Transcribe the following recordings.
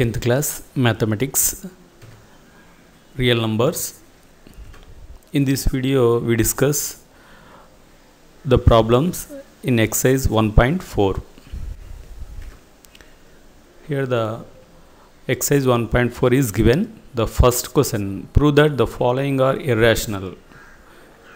10th class mathematics real numbers. In this video we discuss the problems in exercise 1.4. Here the exercise 1.4 is given. The first question, prove that the following are irrational.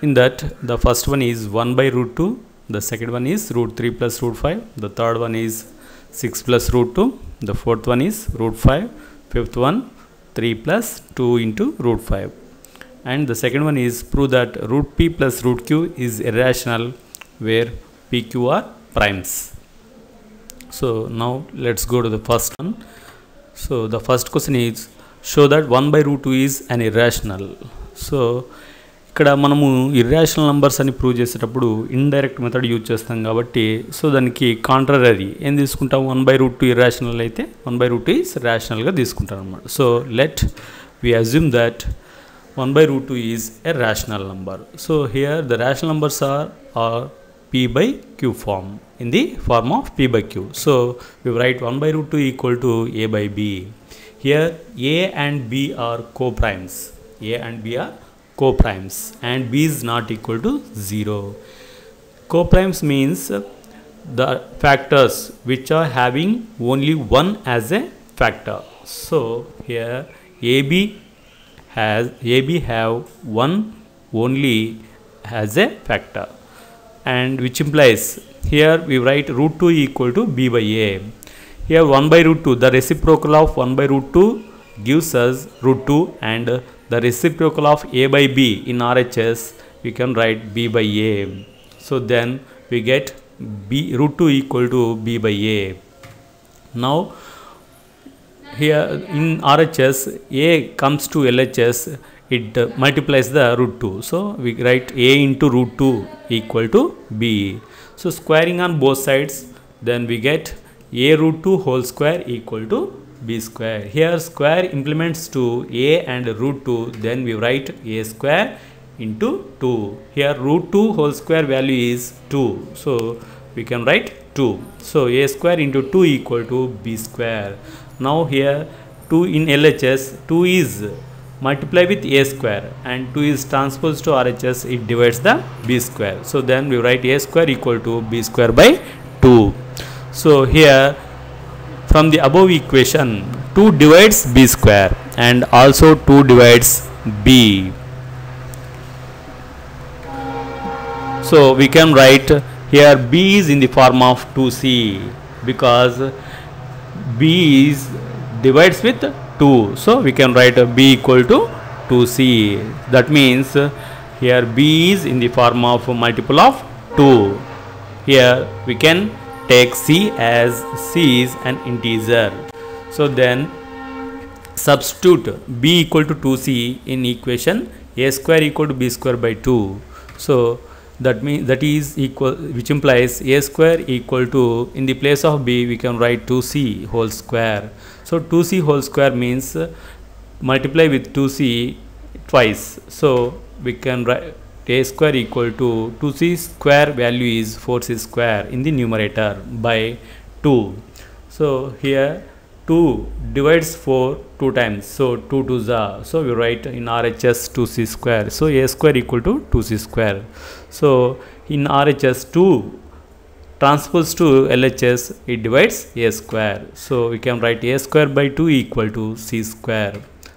In that the first one is 1 by root 2, the second one is root 3 plus root 5, the third one is 6 plus root 2, the fourth one is root 5, fifth one 3 plus 2 into root 5, and the second one is prove that root p plus root q is irrational where pq are primes. So now let's go to the first one. So the first question is show that 1 by root 2 is an irrational. So ఇక్కడ మనము irrational numbers అని prove చేసేటప్పుడు indirect method use చేస్తాం కాబట్టి so దానికి contrary ఏం తీసుకుంటాం, 1 by root 2 irrational అయితే 1 బై రూట్ 2 ఈజ్ రేషనల్గా తీసుకుంటాం అనమాట. So let we assume that 1 by root 2 is a rational number. So here the rational numbers are p by q form, in the form of p by q. So we write 1 by root 2 equal to a by b. Here a and b are co-primes. A and b are co-primes and b is not equal to 0. Co-primes means the factors which are having only one as a factor. So here ab have one only as a factor, and which implies here we write root 2 equal to b by a. Here 1 by root 2, the reciprocal of 1 by root 2 gives us root 2, and the reciprocal of a by b in RHS we can write b by a. So then we get b root 2 equal to b by a. Now here in RHS a comes to LHS, it multiplies the root 2. So we write a into root 2 equal to b. So squaring on both sides, then we get a root 2 whole square equal to b square. Here square implements to a and root 2, then we write a square into 2. Here root 2 whole square value is 2, so we can write 2. So a square into 2 equal to b square. Now here 2 in LHS, 2 is multiply with a square and 2 is transposed to RHS, it divides the b square. So then we write a square equal to b square by 2. So here from the above equation 2 divides b square and also 2 divides b. So we can write here b is in the form of 2c because b is divides with 2, so we can write b equal to 2c. That means here b is in the form of multiple of 2. Here we can take c as c is an integer. So then substitute b equal to 2c in equation a square equal to b square by 2. So that means that is equal, which implies a square equal to, in the place of b we can write 2c whole square. So 2c whole square means multiply with 2c twice, so we can write a square equal to 2c square value is 4c square in the numerator by 2. So here 2 divides 4 2 times, so 2 2s are, so we write in RHS 2c square. So a square equal to 2c square. So in RHS 2 transpose to LHS, it divides a square, so we can write a square by 2 equal to c square.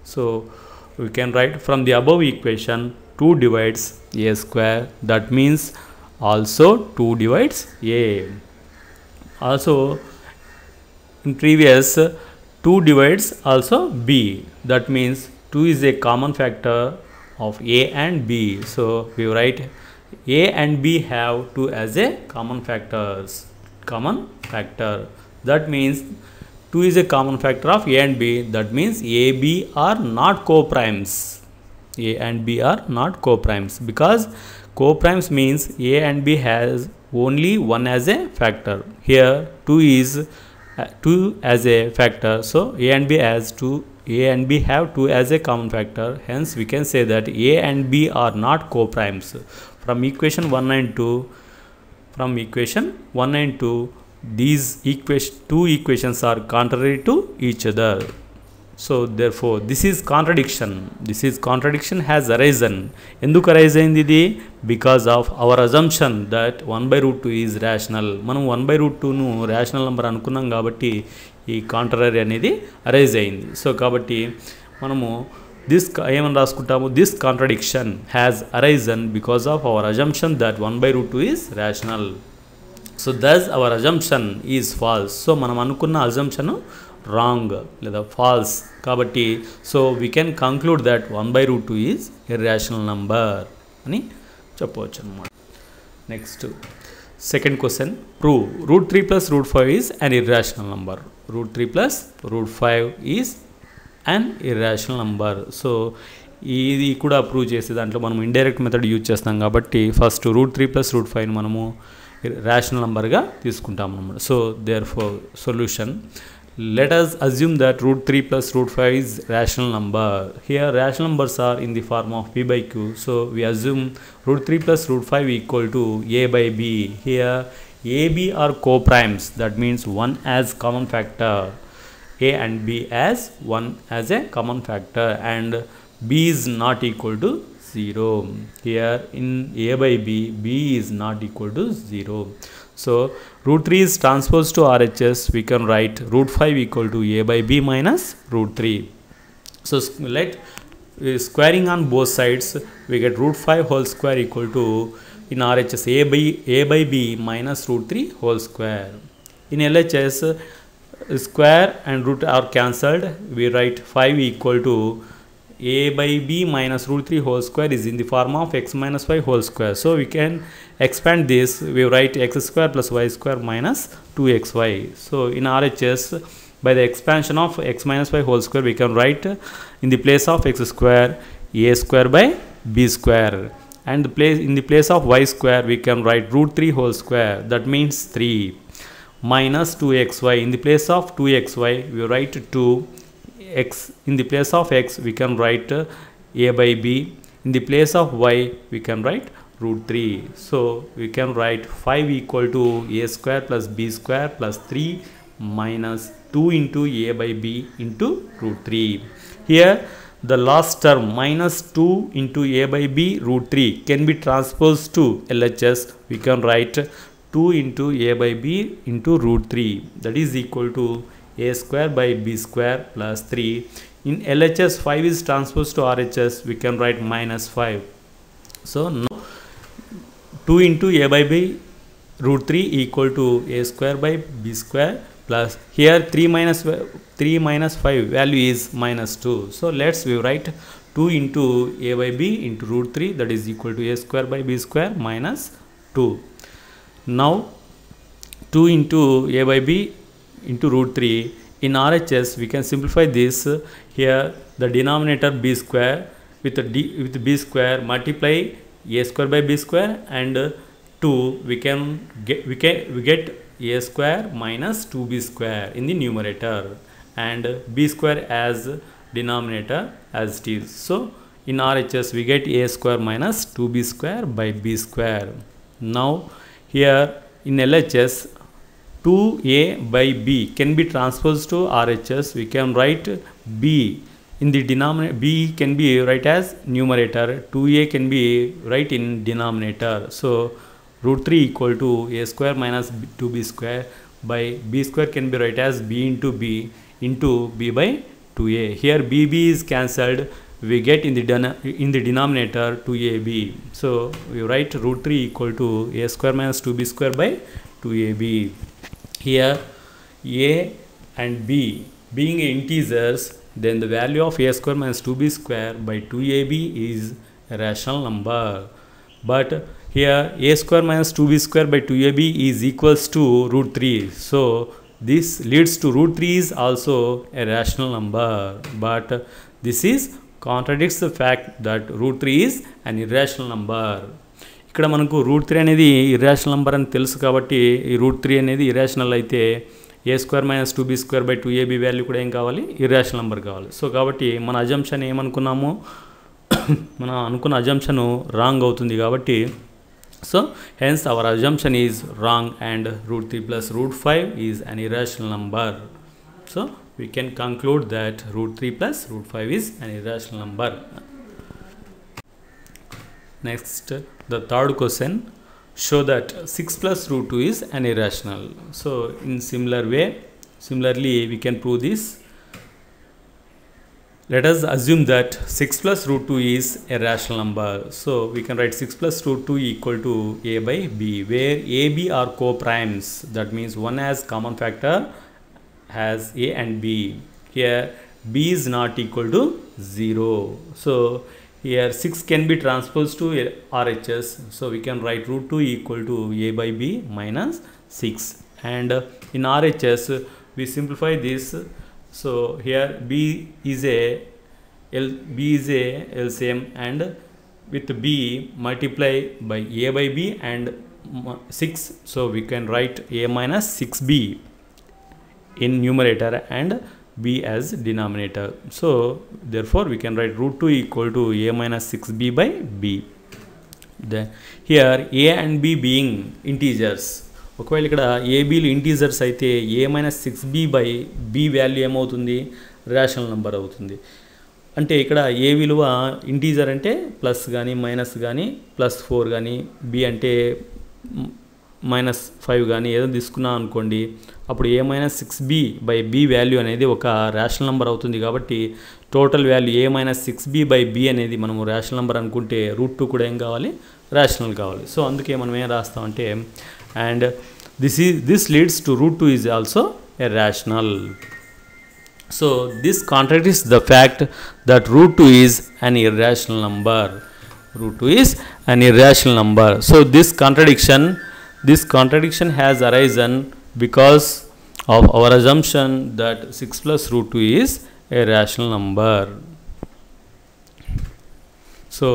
So we can write from the above equation 2 divides a square, that means also 2 divides a. Also in previous 2 divides also b, that means 2 is a common factor of a and b. So we write a and b have 2 as a common factor. That means 2 is a common factor of a and b, that means a b are not co-primes. A and b are not co-primes because co-primes means a and b has only one as a factor. Here 2 is 2 as a factor, so a and b has 2, a and b have 2 as a common factor, hence we can say that a and b are not co-primes. From equation 1 and 2, these two equations are contrary to each other. So therefore this is contradiction has arisen. ఎందుకు arise అయింది ఇది? Because of our assumption that 1/√2 is rational. మనం 1/√2ను rational number అనుకున్నాం కాబట్టి ఈ contrary అనేది arise అయింది. So కాబట్టి మనము దిస్ ఏమని రాసుకుంటాము? This contradiction has arisen because of our assumption that 1/√2 is rational. So thus our assumption is false. So మనం అనుకున్న అజంప్షన్ రాంగ్ లేదా ఫాల్స్ కాబట్టి so we can conclude that 1/√2 is irrational number అని చెప్పవచ్చు అన్నమాట. Next second question, prove √3 + √5 is an irrational number. √3 + √5 is an irrational number. So ఇది కూడా prove చేసే దాంట్లో మనం ఇండైరెక్ట్ మెథడ్ యూజ్ చేస్తాం కాబట్టి ఫస్ట్ √3 + √5ని మనము రేషనల్ నంబర్గా తీసుకుంటాం అన్నమాట. So therefore solution, let us assume that √3 + √5 is rational number. Here rational numbers are in the form of p/q. So we assume √3 + √5 equal to a/b. Here a, b are co-primes. That means one as common factor, a and b as one as a common factor, and b is not equal to 0. Here in a/b, b is not equal to 0. So √3 is transposed to RHS. We can write √5 equal to a/b minus √3. So let squaring on both sides, we get √5 whole square equal to in RHS a/b minus √3 whole square. In LHS square and root are cancelled. We write 5 equal to a/b minus √3 whole square is in the form of x minus y whole square. So we can expand this. We write x square plus y square minus 2xy. So in RHS, by the expansion of x minus y whole square, we can write in the place of x square a square by b square, and in the place of y square we can write √3 whole square. That means 3 minus 2xy. In the place of 2xy we write 2. X in the place of x we can write a/b. In the place of y we can write √3. So we can write 5 equal to a square plus b square plus 3 minus 2 into a/b into √3. Here the last term minus 2 into a/b √3 can be transposed to LHS. We can write 2 into a/b into √3, that is equal to a square by b square plus 3. In LHS 5 is transposed to RHS. We can write minus 5. So now 2 into a/b √3 equal to a square by b square plus here 3 minus 5 value is minus 2. So let's we write 2 into a/b into √3, that is equal to a square by b square minus 2. Now 2 into a/b into √3. In RHS we can simplify this. Here the denominator b square with b square multiply a square by b square and 2, we get a square minus 2b square in the numerator and b square as denominator as it is. So in RHS we get a square minus 2b square by b square. Now here in LHS 2a by b can be transposed to RHS. We can write b in the denominator. B can be write as numerator. 2a can be write in denominator. So √3 equal to a square minus 2b square by b square can be write as b into b by 2a. Here b is cancelled. We get in the denominator 2ab. So we write √3 equal to a square minus 2b square by 2ab. Here a and b being integers, then the value of a square minus 2b square by 2ab is a rational number. But here a square minus 2b square by 2ab is equals to √3. So this leads to √3 is also a rational number. But this is contradicts the fact that √3 is an irrational number. ఇక్కడ మనకు √3 అనేది irrational number అని తెలుసు కాబట్టి ఈ √3 అనేది irrational అయితే a square minus 2b square by 2ab value కూడా ఏం కావాలి? ఇర్రేషనల్ నెంబర్ కావాలి. సో కాబట్టి మన అజంప్షన్ ఏమనుకున్నాము, మన అనుకున్న అజంప్షన్ రాంగ్ అవుతుంది కాబట్టి So hence our assumption is wrong and root 3 plus root 5 is an irrational number. So we can conclude that root 3 plus root 5 is an irrational number. Next, the third question, show that 6 plus root 2 is an irrational. So in similarly we can prove this. Let us assume that 6 plus root 2 is a rational number. So we can write 6 plus root 2 equal to a by b, where a, b are co-primes. That means one has common factor has a and b. Here b is not equal to 0. So here 6 can be transposed to RHS. So we can write root 2 equal to a by b minus 6. And in RHS we simplify this. So here b is a LCM, and with b multiply by a by b and 6. So we can write a minus 6b in numerator and b as denominator. So therefore we can write root 2 equal to a minus 6b by b. Then here a and b being integers. ఒకవేళ ఇక్కడ ఏబీలు integers అయితే a minus 6b by b value ఏమవుతుంది, rational number అవుతుంది. అంటే ఇక్కడ ఏ విలువ integer అంటే ప్లస్ కానీ మైనస్ కానీ +4 కానీ, బి అంటే -5 కానీ ఏదో తీసుకున్నాం అనుకోండి, అప్పుడు a minus 6b by b value అనేది ఒక రేషనల్ నెంబర్ అవుతుంది. కాబట్టి total value a minus 6b by b అనేది మనము రేషనల్ నెంబర్ అనుకుంటే రూట్ 2 కూడా ఏం కావాలి, రేషనల్ కావాలి. సో అందుకే మనం ఏం రాస్తామంటే, and this leads to root 2 is also a rational. So this contradicts the fact that root 2 is an irrational number. Root 2 is an irrational number. So this contradiction has arisen because of our assumption that 6 plus root 2 is a rational number. So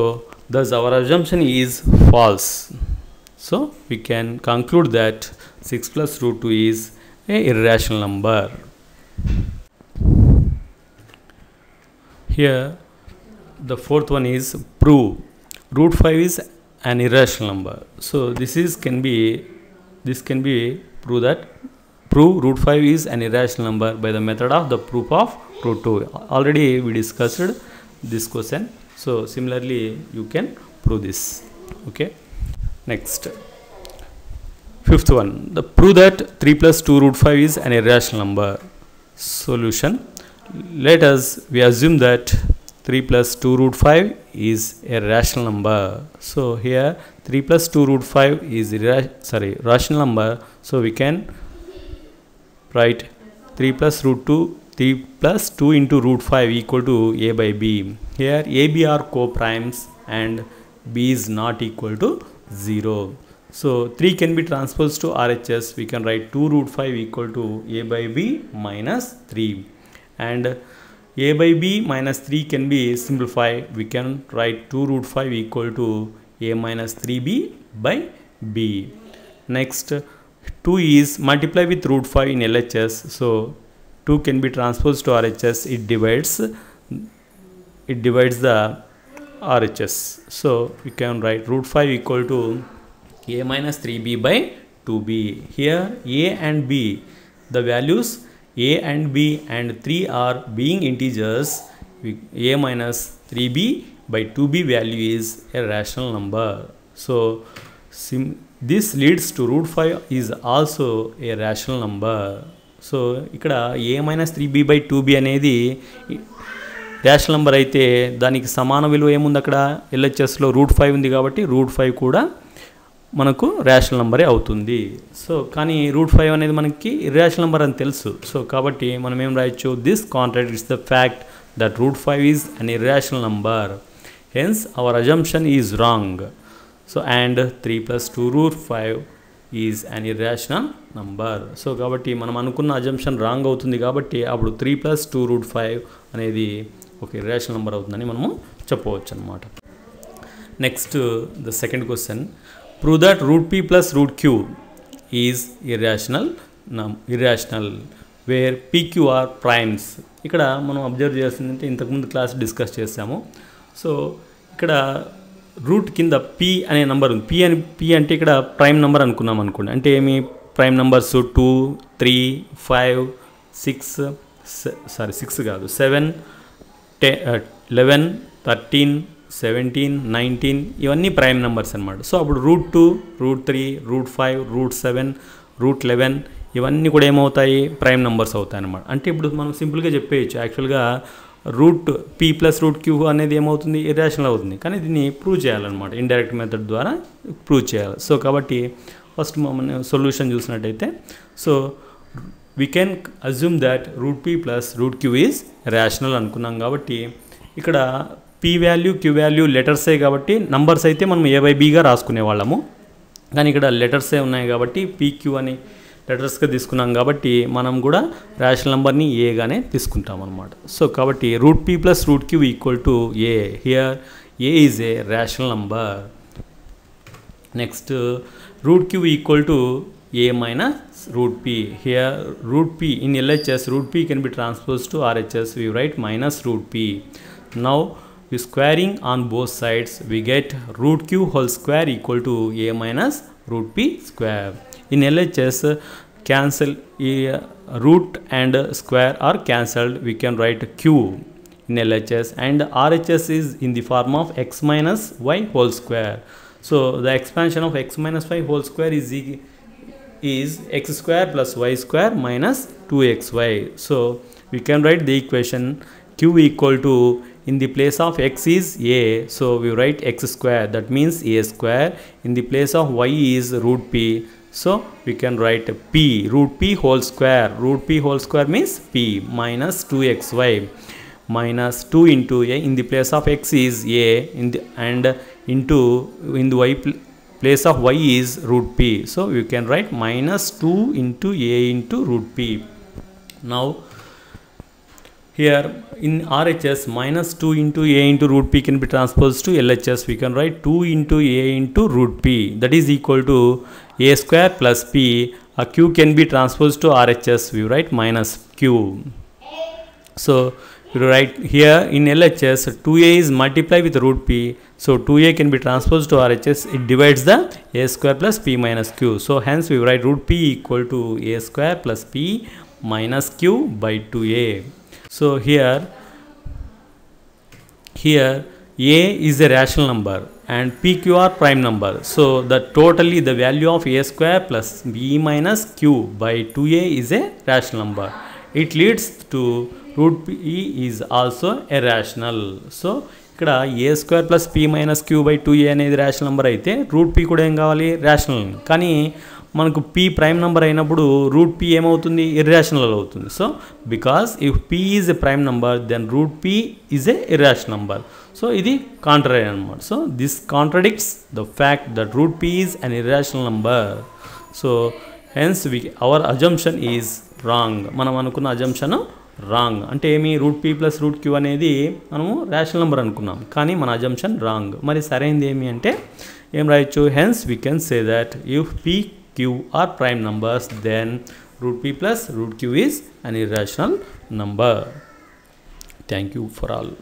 thus our assumption is false. So we can conclude that 6 plus root 2 is a irrational number. Here the fourth one is prove root 5 is an irrational number. So this can be prove root 5 is an irrational number by the method of the proof of root 2. Already we discussed this question. So similarly you can prove this. Okay. Next, fifth one, the prove that 3 plus 2 root 5 is an irrational number. Solution, let us we assume that 3 plus 2 root 5 is a rational number. So here 3 plus 2 root 5 is rational number. So we can write 3 plus 2 into root 5 equal to a by b. Here a, b are co-primes and b is not equal to 0. So 3 can be transposed to RHS. We can write 2 root 5 equal to a by b minus 3, and a by b minus 3 can be simplified. We can write 2 root 5 equal to a minus 3b by b. Next, 2 is multiply with root 5 in LHS. So 2 can be transposed to RHS. It divides the RHS. So we can write root 5 equal to a minus 3b by 2b. Here a and b, the values a and b and 3 are being integers. A minus 3b by 2b value is a rational number. So this leads to root 5 is also a rational number. So ikkada a minus 3b by 2b అనేది rational number అయితే దానికి సమాన విలువ ఏముంది, అక్కడ ఎల్హెచ్ఎస్లో route 5 ఉంది కాబట్టి route 5 కూడా మనకు రేషనల్ నెంబరే అవుతుంది. సో కానీ రూట్ 5 అనేది మనకి ఇర్రేషనల్ నెంబర్ అని తెలుసు. సో కాబట్టి మనం ఏం రాయొచ్చు, this contradicts the fact that root 5 is an irrational number, hence our assumption is wrong. So and 3 plus 2 root 5 is an irrational number. So కాబట్టి మనం అనుకున్న అజంప్షన్ రాంగ్ అవుతుంది కాబట్టి అప్పుడు 3 plus 2 root 5 అనేది ఒక ఇర్రేషనల్ నెంబర్ అవుతుందని మనము చెప్పవచ్చు అన్నమాట. Next the second question, prove that root p plus root q is irrational where pq are primes. ఇక్కడ మనం అబ్జర్వ్ చేయాల్సిందంటే ఇంతకుముందు క్లాస్ డిస్కస్ చేసాము. సో ఇక్కడ రూట్ కింద p అనే నెంబర్ ఉంది. p అంటే ఇక్కడ ప్రైమ్ నెంబర్ అనుకున్నాం అనుకోండి. అంటే ఏమి ప్రైమ్ నెంబర్స్ 2, 3, 5, 6 కాదు 7, 11, 13, 17, 19 ఇవన్నీ ప్రైమ్ నెంబర్స్ అనమాట. సో అప్పుడు root 2, root 3, root 5, root 7, root 11 ఇవన్నీ కూడా ఏమవుతాయి, ప్రైమ్ నెంబర్స్ అవుతాయి అన్నమాట. అంటే ఇప్పుడు మనం సింపుల్గా చెప్పేయచ్చు, యాక్చువల్గా root p plus root q అనేది ఏమవుతుంది, ఇర్రాషనల్ అవుతుంది. కానీ దీన్ని ప్రూవ్ చేయాలన్నమాట, ఇండైరెక్ట్ మెథడ్ ద్వారా ప్రూవ్ చేయాలి. సో కాబట్టి ఫస్ట్ మనం సొల్యూషన్ చూసినట్టయితే, so we can assume that root p plus root q is rational అనుకున్నాం. కాబట్టి ఇక్కడ p వాల్యూ q వాల్యూ లెటర్సే కాబట్టి నంబర్స్ అయితే మనం a/bగా రాసుకునే వాళ్ళము. కానీ ఇక్కడ లెటర్సే ఉన్నాయి కాబట్టి pq అని లెటర్స్గా తీసుకున్నాం కాబట్టి మనం కూడా రేషనల్ నెంబర్ని ఏగానే తీసుకుంటాం అనమాట. సో కాబట్టి root p plus root q equal to a. Here a is a rational number. Next root q equal to a minus root p. Here root p in LHS, root p can be transposed to RHS. We write minus root p. Now we squaring on both sides, we get root q whole square equal to a minus root p square. In LHS, cancel root and square are cancelled. We can write q in LHS, and RHS is in the form of x minus y whole square. So the expansion of x minus y whole square is x square plus y square minus 2xy. So we can write the equation q equal to, in the place of x is a, so we write x square, that means a square. In the place of y is root p, so we can write p, root p whole square. Root p whole square means p minus 2xy minus 2 into a. In the place of x is a, and into in the y place of y is root p, so you can write minus 2 into a into root p. Now here in RHS, minus 2 into a into root p can be transposed to LHS. We can write 2 into a into root p, that is equal to a square plus p. A q can be transposed to RHS, we write minus q. So we write here in LHS, 2a is multiplied with root p, so 2a can be transposed to RHS. It divides the a square plus p minus q. So hence we write root p equal to a square plus p minus q by 2a. So here a is a rational number and pq are prime number. So the totally the value of a square plus b minus q by 2a is a rational number. It leads to root p is also a rational. So ఇక్కడ a square plus p minus q by 2a అనేది rational number అయితే root p కూడా ఏం కావాలి, rational. కానీ మనకు p prime number అయినప్పుడు root p ఏమవుతుంది, ఇర్రేషనల్ అవుతుంది. So because if p is a prime number then root p is a irrational number. So ఇది కాంట్రరీ అనమాట. So this contradicts the fact that root p is an irrational number. So hence our assumption is wrong. మనం అనుకున్న assumption wrong. అంటే ఏమి, root p plus root q అనేది మనము rational number అనుకున్నాం, కానీ మన అజంప్షన్ రాంగ్. మరి సరైనది ఏమి అంటే ఏం రాయొచ్చు, hence we can say that if p q are prime numbers then root p plus root q is an irrational number. Thank you for all.